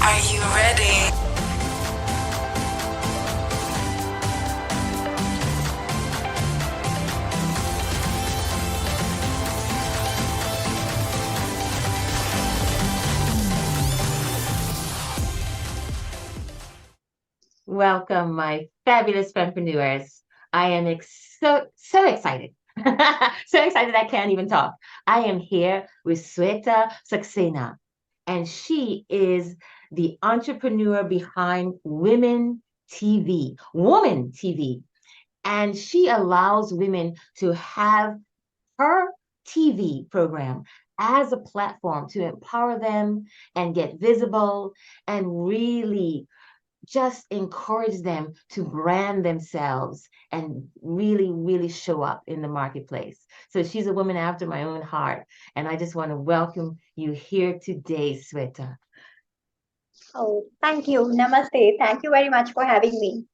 Are you ready? Welcome, my fabulous entrepreneurs. I am so excited. So excited I can't even talk. I am here with Shweta Saxena, and she is the entrepreneur behind Woman TV. And she allows women to have her TV program as a platform to empower them and get visible and really just encourage them to brand themselves and really show up in the marketplace. So she's a woman after my own heart. And I just want to welcome you here today, Sweta. Oh, thank you. Namaste. Thank you very much for having me.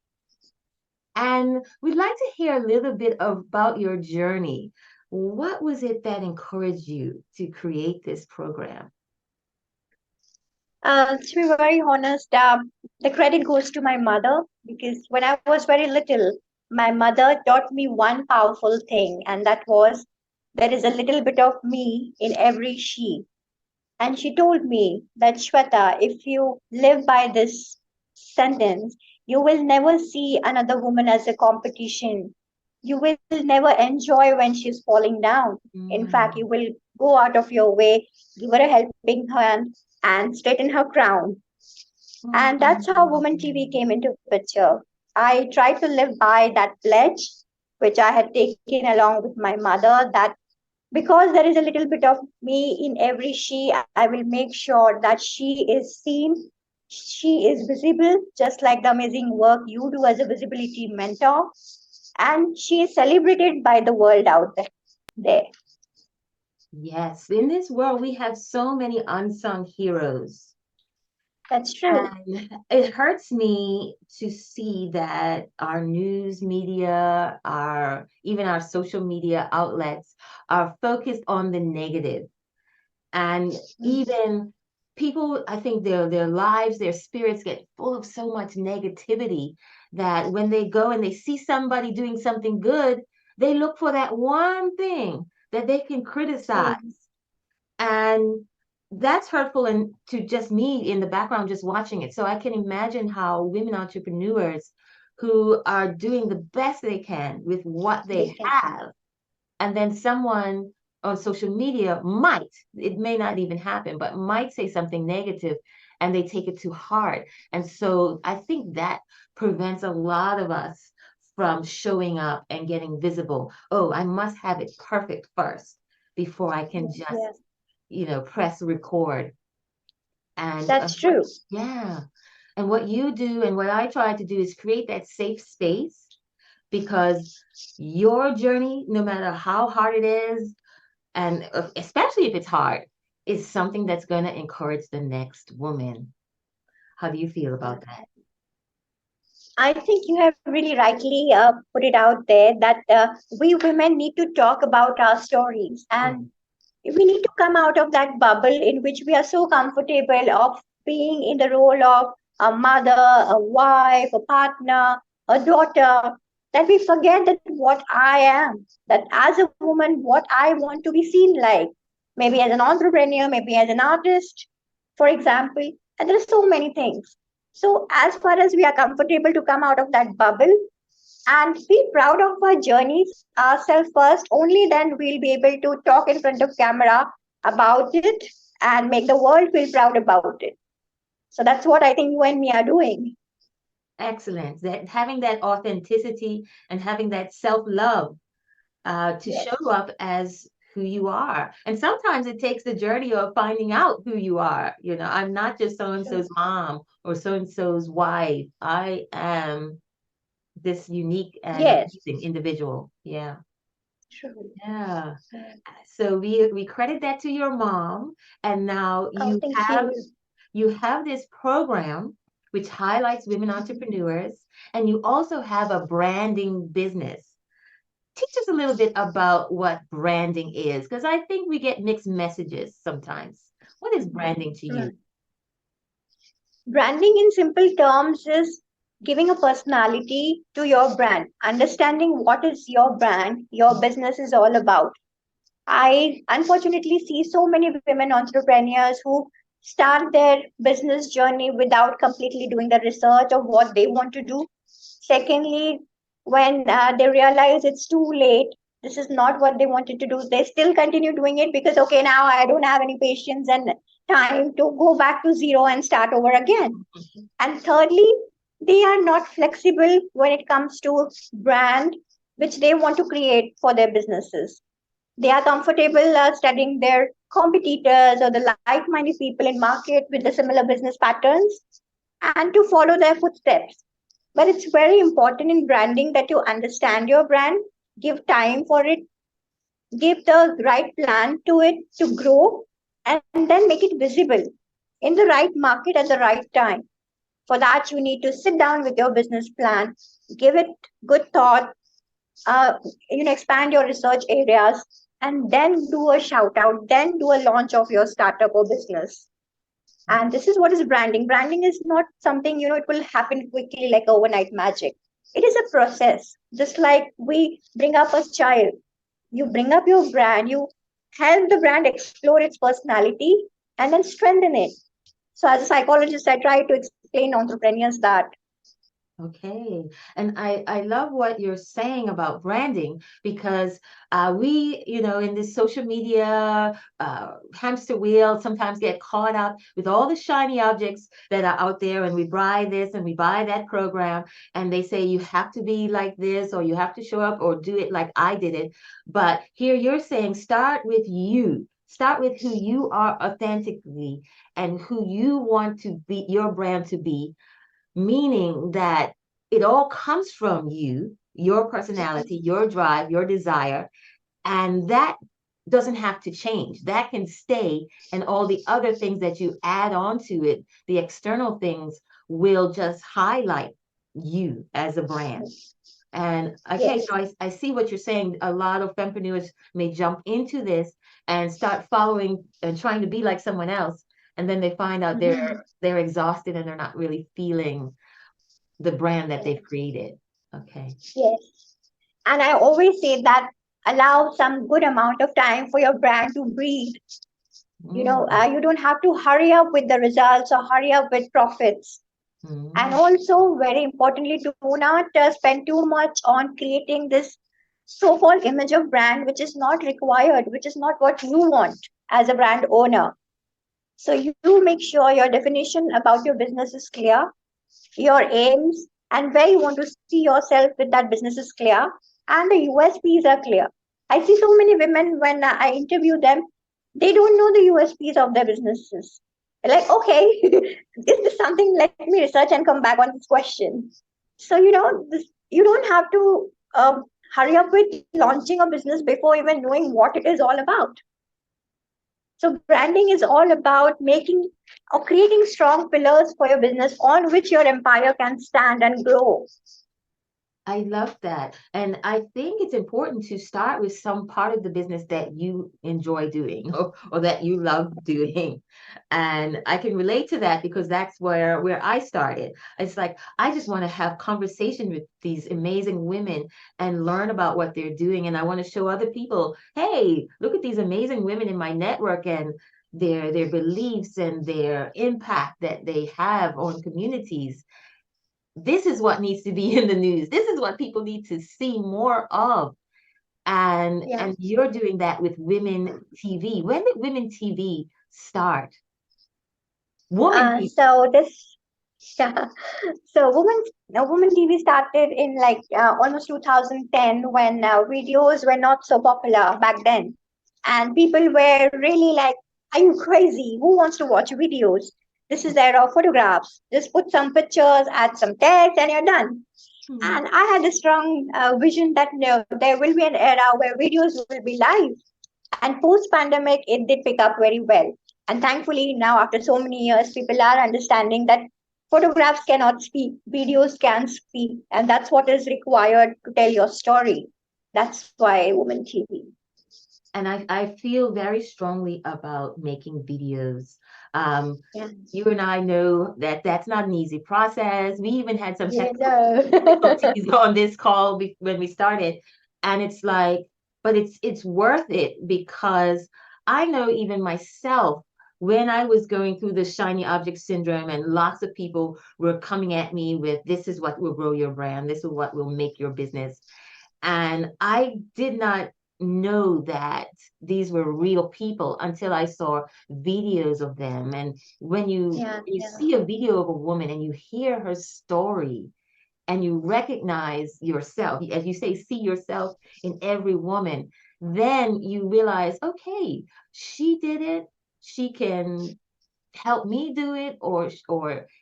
And we'd like to hear a little bit about your journey. What was it that encouraged you to create this program? To be very honest, the credit goes to my mother because when I was very little, my mother taught me one powerful thing, and that was there is a little bit of me in every she. And she told me that, Shweta, if you live by this sentence, you will never see another woman as a competition. You will never enjoy when she's falling down. In fact, Mm, you will go out of your way, give her a helping hand, and straighten her crown. And that's how Woman TV mm, came into picture. I tried to live by that pledge, which I had taken along with my mother, that because there is a little bit of me in every she, I will make sure that she is seen, she is visible, just like the amazing work you do as a visibility mentor, and she is celebrated by the world out there. yes, in this world, we have so many unsung heroes. That's true. And it hurts me to see that our news media, even our social media outlets are focused on the negative. And even people, I think their lives, their spirits get full of so much negativity that when they go and they see somebody doing something good, they look for that one thing that they can criticize. True. And that's hurtful and to just me in the background just watching it. So I can imagine how women entrepreneurs who are doing the best they can with what They they can. have, and then someone on social media might, it may not even happen, but might say something negative and they take it too hard. And so I think that prevents a lot of us from showing up and getting visible. Oh, I must have it perfect first before I can just Yes, press record. And that's true. yeah. And what you do and what I try to do is create that safe space because your journey, no matter how hard it is, and especially if it's hard, is something that's going to encourage the next woman. How do you feel about that? I think you have really rightly put it out there that we women need to talk about our stories, Mm, and we need to come out of that bubble in which we are so comfortable of being in the role of a mother, a wife, a partner, a daughter, that we forget that what I am, that as a woman, what I want to be seen like, maybe as an entrepreneur, maybe as an artist, for example, and there are so many things. So, as far as we are comfortable to come out of that bubble, and be proud of our journeys ourselves first, only then we'll be able to talk in front of camera about it and make the world feel proud about it. So that's what I think you and me are doing. excellent. That having that authenticity and having that self-love to show Yes. up as who you are. And sometimes it takes the journey of finding out who you are. I'm not just so and True. so's mom or so and so's wife. I am this unique and Yes. amazing individual. Yeah. True. Yeah. So we credit that to your mom, and now Oh, you thank have you. you have this program which highlights women entrepreneurs, and you also have a branding business. Teach us a little bit about what branding is, because I think we get mixed messages sometimes. What is branding to you? Mm. Branding in simple terms is giving a personality to your brand, understanding what is your brand, your business is all about. I unfortunately see so many women entrepreneurs who start their business journey without completely doing the research of what they want to do. Secondly, when they realize it's too late, this is not what they wanted to do, they still continue doing it because, okay, now I don't have any patience and time to go back to zero and start over again. And thirdly, they are not flexible when it comes to brand which they want to create for their businesses. They are comfortable studying their competitors or the like-minded people in market with the similar business patterns and to follow their footsteps. But it's very important in branding that you understand your brand, give time for it, give the right plan to it to grow, and then make it visible in the right market at the right time. For that, you need to sit down with your business plan, give it good thought, uh, expand your research areas, and then do a shout out, then do a launch of your startup or business. And this is what is branding. Branding is not something, it will happen quickly like overnight magic. It is a process. Just like we bring up a child, you bring up your brand, you help the brand explore its personality and then strengthen it. So, as a psychologist, I try to explain to entrepreneurs that. Okay. And I love what you're saying about branding because we, in this social media hamster wheel, sometimes get caught up with all the shiny objects that are out there, and we buy this and we buy that program, and they say you have to be like this, or you have to show up or do it like I did it. But here you're saying start with you. Start with who you are authentically and who you want to be, your brand to be, meaning that it all comes from you, your personality, your drive, your desire, and that doesn't have to change. That can stay, and all the other things that you add on to it, the external things, will just highlight you as a brand. And okay, Yes. so I see what you're saying. A lot of entrepreneurs may jump into this and start following and trying to be like someone else, and then they find out Mhm. they're exhausted and they're not really feeling the brand that they've created. Okay. Yes. And I always say that allow some good amount of time for your brand to breathe. Mm, You don't have to hurry up with the results or hurry up with profits. And mm. also, very importantly, do not spend too much on creating this so-called image of brand, which is not required, which is not what you want as a brand owner. So you make sure your definition about your business is clear, your aims, and where you want to see yourself with that business is clear, and the USPs are clear. I see so many women when I interview them, they don't know the USPs of their businesses. They're like, okay, is this something? Let me research and come back on this question. So, you don't have to hurry up with launching a business before even knowing what it is all about. So branding is all about making or creating strong pillars for your business on which your empire can stand and grow. I love that. And I think it's important to start with some part of the business that you enjoy doing or that you love doing. And I can relate to that because that's where I started. It's like I just want to have conversation with these amazing women and learn about what they're doing. And I want to show other people, hey, look at these amazing women in my network and their beliefs and their impact that they have on communities. This is what needs to be in the news. This is what people need to see more of. Yeah. And you're doing that with Women TV. When did Women TV start? Woman TV. So this, yeah. So woman TV started in like almost 2010 when videos were not so popular back then, and people were really like, "Are you crazy? Who wants to watch videos? This is the era of photographs. Just put some pictures, add some text, and you're done." Hmm. And I had a strong vision that no, there will be an era where videos will be live. And post pandemic, it did pick up very well. And thankfully, now after so many years, people are understanding that photographs cannot speak, videos can speak. And that's what is required to tell your story. That's why Woman TV. And I feel very strongly about making videos. Um, Yeah. you and I know that that's not an easy process. We even had some You technical know. difficulties on this call when we started, and it's like, but it's worth it because I know even myself when I was going through the shiny object syndrome and lots of people were coming at me with this is what will grow your brand, this is what will make your business, and I did not know that these were real people until I saw videos of them. And Yeah, when you yeah, see a video of a woman and you hear her story and you recognize yourself, as you say, see yourself in every woman, then you realize, okay, she did it. She can help me do it or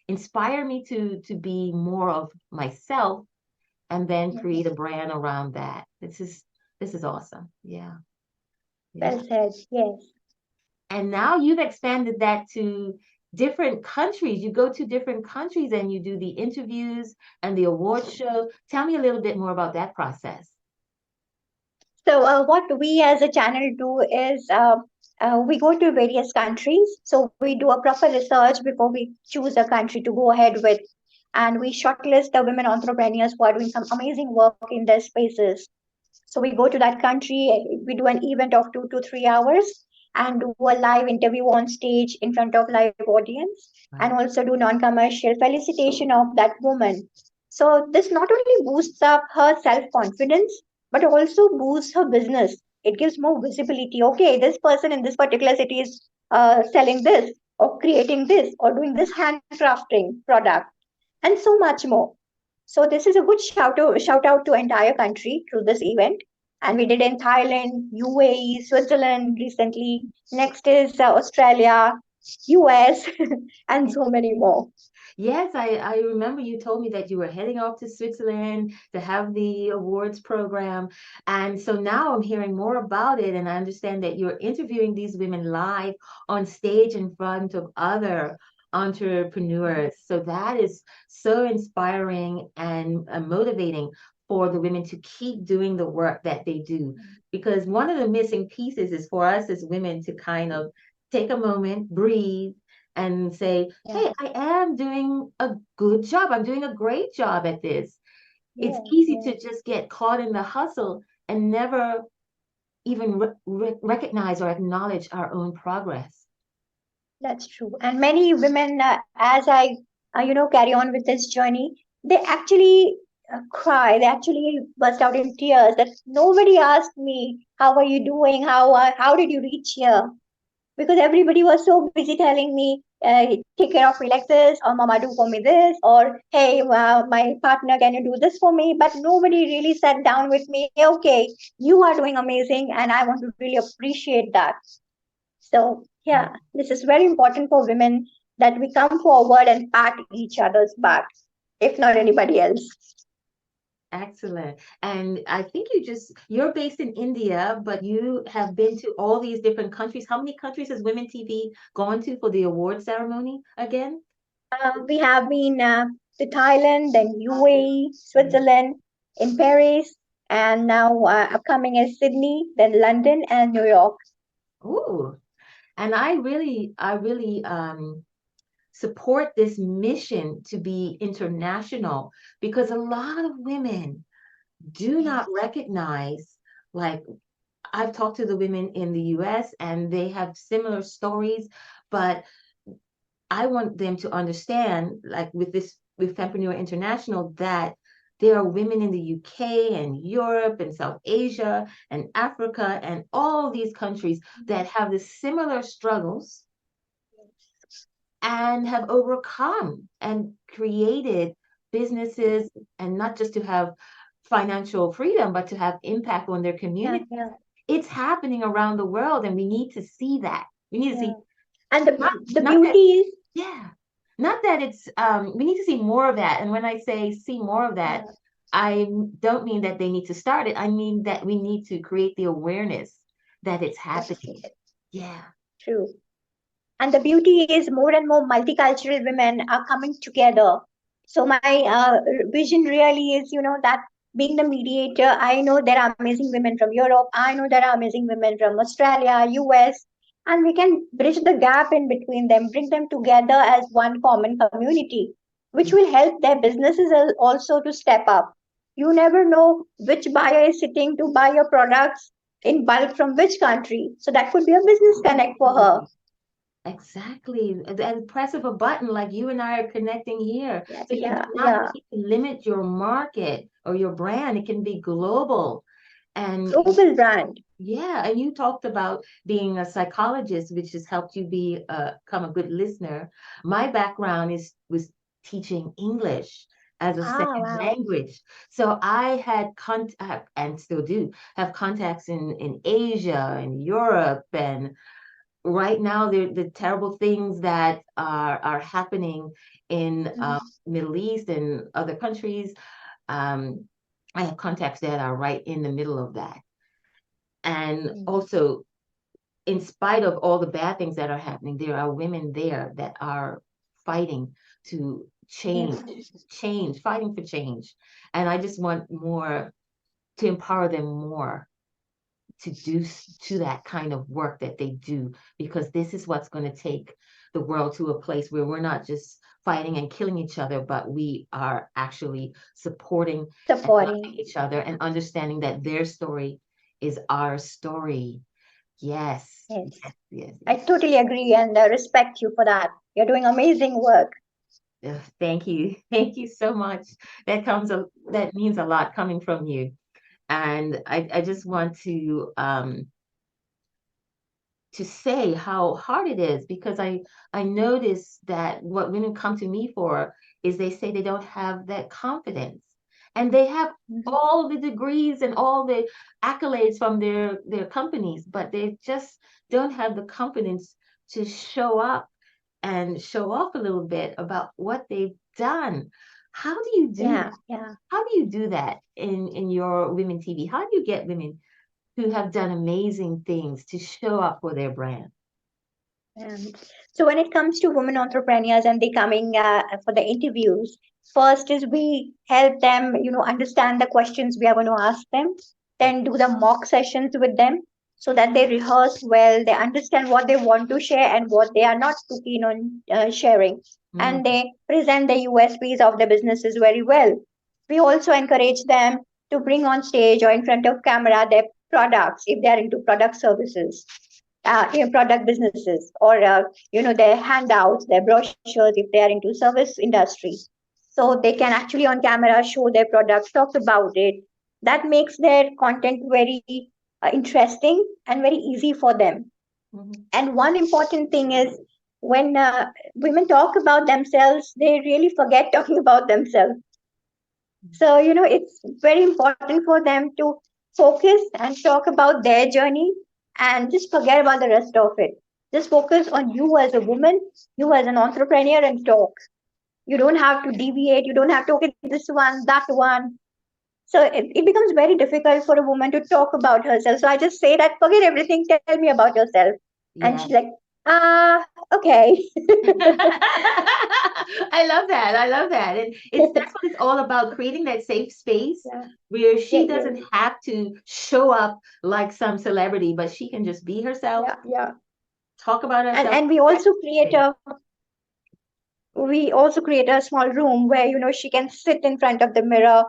inspire me to be more of myself and then yes. create a brand around that. This is awesome. Yeah. Yeah. Well said. Yes. And now you've expanded that to different countries. You go to different countries and you do the interviews and the award show. Tell me a little bit more about that process. So, what we as a channel do is we go to various countries. So, we do a proper research before we choose a country to go ahead with. And we shortlist the women entrepreneurs who are doing some amazing work in their spaces. So, we go to that country, we do an event of 2 to 3 hours and do a live interview on stage in front of live audience and Wow. also do non commercial felicitation of that woman. So, this not only boosts up her self confidence but also boosts her business. It gives more visibility. Okay, this person in this particular city is selling this, or creating this, or doing this handcrafting product, and so much more. So this is a good shout out to entire country through this event. And we did in Thailand, UAE, Switzerland recently. Next is Australia, US, and so many more. Yes, I remember you told me that you were heading off to Switzerland to have the awards program. And so now I'm hearing more about it, and I understand that you're interviewing these women live on stage in front of other entrepreneurs. So that is so inspiring and motivating for the women to keep doing the work that they do. Because one of the missing pieces is for us as women to kind of take a moment, breathe, and say, hey, Yeah, I am doing a good job. I'm doing a great job at this. It's yeah, easy yeah. to just get caught in the hustle and never even recognize or acknowledge our own progress. That's true. And many women, as I, carry on with this journey, they actually cry. They actually burst out in tears that nobody asked me, how are you doing? How did you reach here? Because everybody was so busy telling me, take care of me like this, or mama, do for me this, or hey, my partner, can you do this for me? But nobody really sat down with me. Okay, you are doing amazing, and I want to really appreciate that. So, yeah, this is very important for women that we come forward and pat each other's back, if not anybody else. Excellent. And I think you're based in India, but you have been to all these different countries. How many countries has Women TV gone to for the award ceremony again? We have been to Thailand, then UAE, Switzerland, in Paris, and now upcoming is Sydney, then London and New York. Ooh. And I really support this mission to be international because a lot of women do not recognize, like, I've talked to the women in the US and they have similar stories, but I want them to understand, like with Fempreneur International, that there are women in the UK and Europe and South Asia and Africa and all these countries that have the similar struggles and have overcome and created businesses, and not just to have financial freedom, but to have impact on their Yeah, community. yeah, It's happening around the world, and we need to see that. We need to yeah. see And not the not that beauty is, yeah, not that it's we need to see more of that. And when I say see more of that, yeah, I don't mean that they need to start it. I mean that we need to create the awareness that it's that's happening. Yeah. true. And the beauty is more and more multicultural women are coming together. So my vision really is, that being the mediator, I know there are amazing women from Europe. I know there are amazing women from Australia, US. and we can bridge the gap in between them, bring them together as one common community, which will help their businesses also to step up. You never know which buyer is sitting to buy your products in bulk from which country. So that could be a business connect for her. Exactly. And press of a button like you and I are connecting here. Yeah, So you do yeah, not yeah. need to limit your market or your brand. It can be global. And Global brand. yeah, and you talked about being a psychologist, which has helped you become a good listener. My background is was teaching English as a Ah, second wow. language. So I had contact and still do have contacts in Asia and Europe, and right now the terrible things that are happening in Mhm. Middle East and other countries. Um, I have contacts that are right in the middle of that. And also, in spite of all the bad things that are happening, there are women there that are fighting to change, Yeah. fighting for change. And I just want more to empower them more to do to that kind of work that they do, because this is what's going to take the world to a place where we're not just fighting and killing each other, but we are actually supporting and loving Supporting. each other and understanding that their story is our story. Yes, Yes. yes, yes, I yes. totally agree and respect you for that. You're doing amazing work. Thank you. Thank you so much. That means a lot coming from you. And I just want to say how hard it is, because I notice that what women come to me for is they say they don't have that confidence, and they have Mhm. all the degrees and all the accolades from their companies, but they just don't have the confidence to show up and show off a little bit about what they've done. How do you do that? Yeah, yeah. How do you do that in your women TV? How do you get women who have done amazing things to show up for their brand? And so when it comes to women entrepreneurs and they coming for the interviews, first is we help them, understand the questions we are going to ask them, then do the mock sessions with them so that they rehearse well, they understand what they want to share and what they are not too keen on sharing, and Mm, they present the USPs of the businesses very well. We also encourage them to bring on stage or in front of camera their products if they are into product services, product businesses, or their handouts, their brochures if they are into service industry. So they can actually on camera show their products, talk about it. That makes their content very interesting and very easy for them. mhm, And one important thing is when women talk about themselves, they really forget talking about themselves. So, it's very important for them to focus and talk about their journey and just forget about the rest of it. Just focus on you as a woman, you as an entrepreneur, and talk. You don't have to deviate, you don't have to, okay, this one, that one. So it becomes very difficult for a woman to talk about herself. So I just say that forget everything, tell me about yourself. And she's yeah. like, okay. I love that. I love that. And it's that's what it's all about, creating that safe space Yeah, where yeah, she yeah, doesn't have to show up like some celebrity, but she can just be herself, yeah, yeah. talk about And herself. and That's we also create a small room where she can sit in front of the mirror,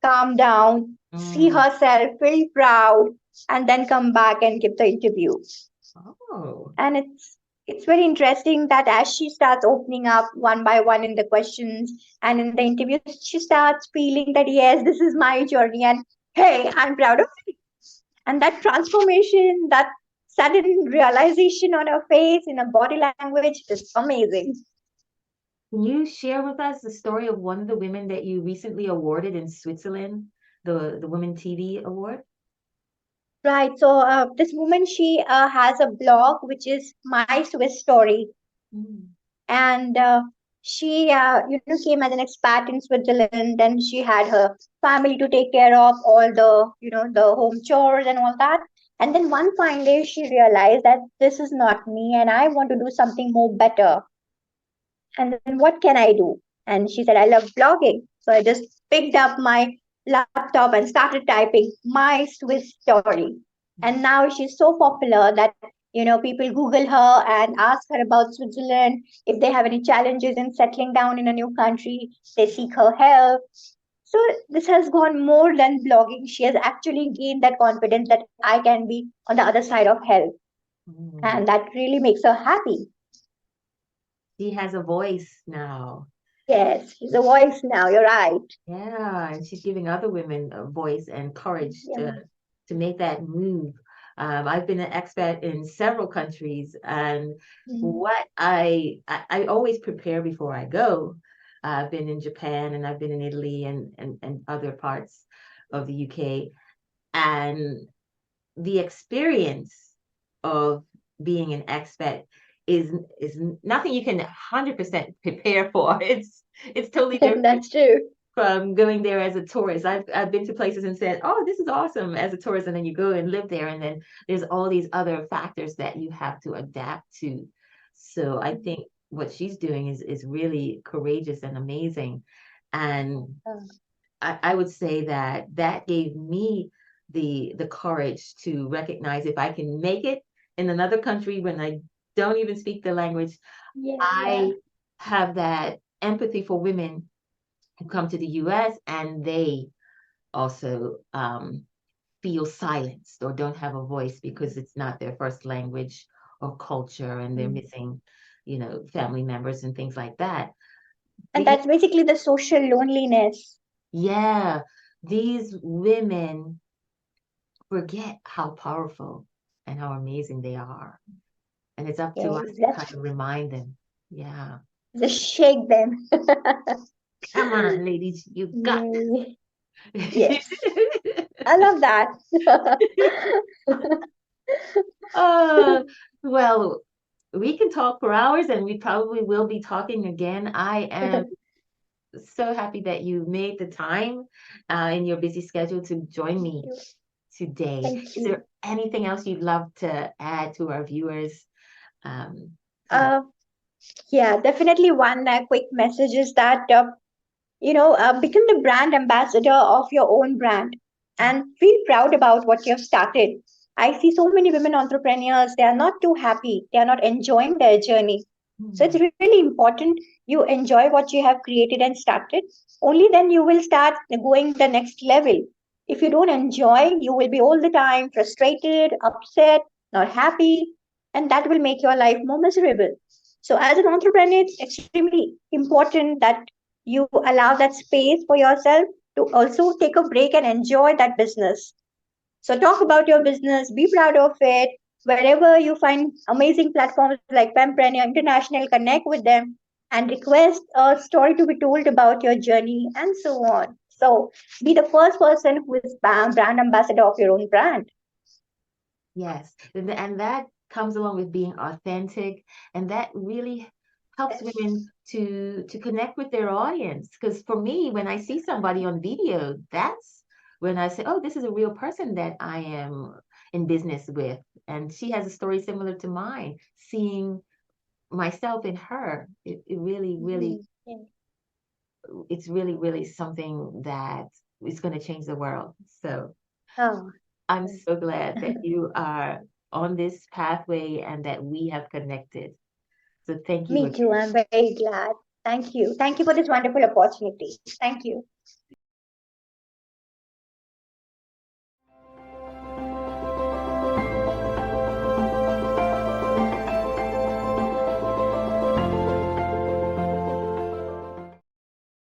calm down, see mm. herself, feel proud, and then come back and give the interview. Oh. And it's very interesting that as she starts opening up one by one in the questions and in the interviews, she starts feeling that yes, this is my journey, and hey, I'm proud of it. And that transformation, that sudden realization on her face in her body language is amazing. Can you share with us the story of one of the women that you recently awarded in Switzerland, the Women TV Award? Right. So this woman, she has a blog which is My Swiss Story, Mm. and she came as an expat in Switzerland. Then she had her family to take care of, all the the home chores and all that. And then one fine day, she realized that this is not me, and I want to do something more better. And then what can I do? And she said, I love blogging. So I just picked up my laptop and started typing My Swiss Story. And now she's so popular that People Google her and ask her about Switzerland. If they have any challenges in settling down in a new country, they seek her help. So this has gone more than blogging. She has actually gained that confidence that I can be on the other side of help. Mm. And that really makes her happy. She has a voice now. Yes, she's a voice now. You're right. Yeah, and she's giving other women a voice and courage Yeah. to make that move. I've been an expat in several countries, and Mm. what I always prepare before I go. I've been in Japan and I've been in Italy and other parts of the UK, and the experience of being an expat is nothing you can 100% prepare for. It's totally different That's true. from going there as a tourist. I've been to places and said, "Oh, this is awesome" as a tourist, and then you go and live there, and then there's all these other factors that you have to adapt to. So I think what she's doing is really courageous and amazing, and I would say that that gave me the courage to recognize if I can make it in another country when I don't even speak the language, Yeah. I have that empathy for women who come to the US and they also feel silenced or don't have a voice because it's not their first language or culture and they're Mm. missing, family members and things like that. And The, that's basically the social loneliness. yeah, these women forget how powerful and how amazing they are. And it's up to us Yes, to kind that's of remind them, yeah, just shake them. come on, ladies, you got Yay. this. Yes, I love that. uh, well, we can talk for hours and we probably will be talking again. I am so happy that you made the time in your busy schedule to join Thank me you. today. Thank Is you. there anything else you'd love to add to our viewers? Um, yeah. Uh, yeah, definitely one quick message is that become the brand ambassador of your own brand and feel proud about what you have started. I see so many women entrepreneurs, they are not too happy, they are not enjoying their journey. So it's Hmm. really important you enjoy what you have created and started. Only then you will start going the next level. If you don't enjoy, you will be all the time frustrated, upset, not happy, and that will make your life more miserable. So, as an entrepreneur, it's extremely important that you allow that space for yourself to also take a break and enjoy that business. So talk about your business, be proud of it. Wherever you find amazing platforms like Pempreneur International, connect with them and request a story to be told about your journey and so on. So be the first person who is brand ambassador of your own brand. Yes, and that comes along with being authentic, and that really helps Yes. women to connect with their audience. Because for me, when I see somebody on video, that's when I say, "Oh, this is a real person that I am in business with," and she has a story similar to mine. Seeing myself in her, it really, really, Mhm. Yeah. it's really, really something that is going to change the world. So. Oh, I'm so glad that you are on this pathway and that we have connected. So thank you me too. again. I'm very glad. Thank you. Thank you for this wonderful opportunity. Thank you.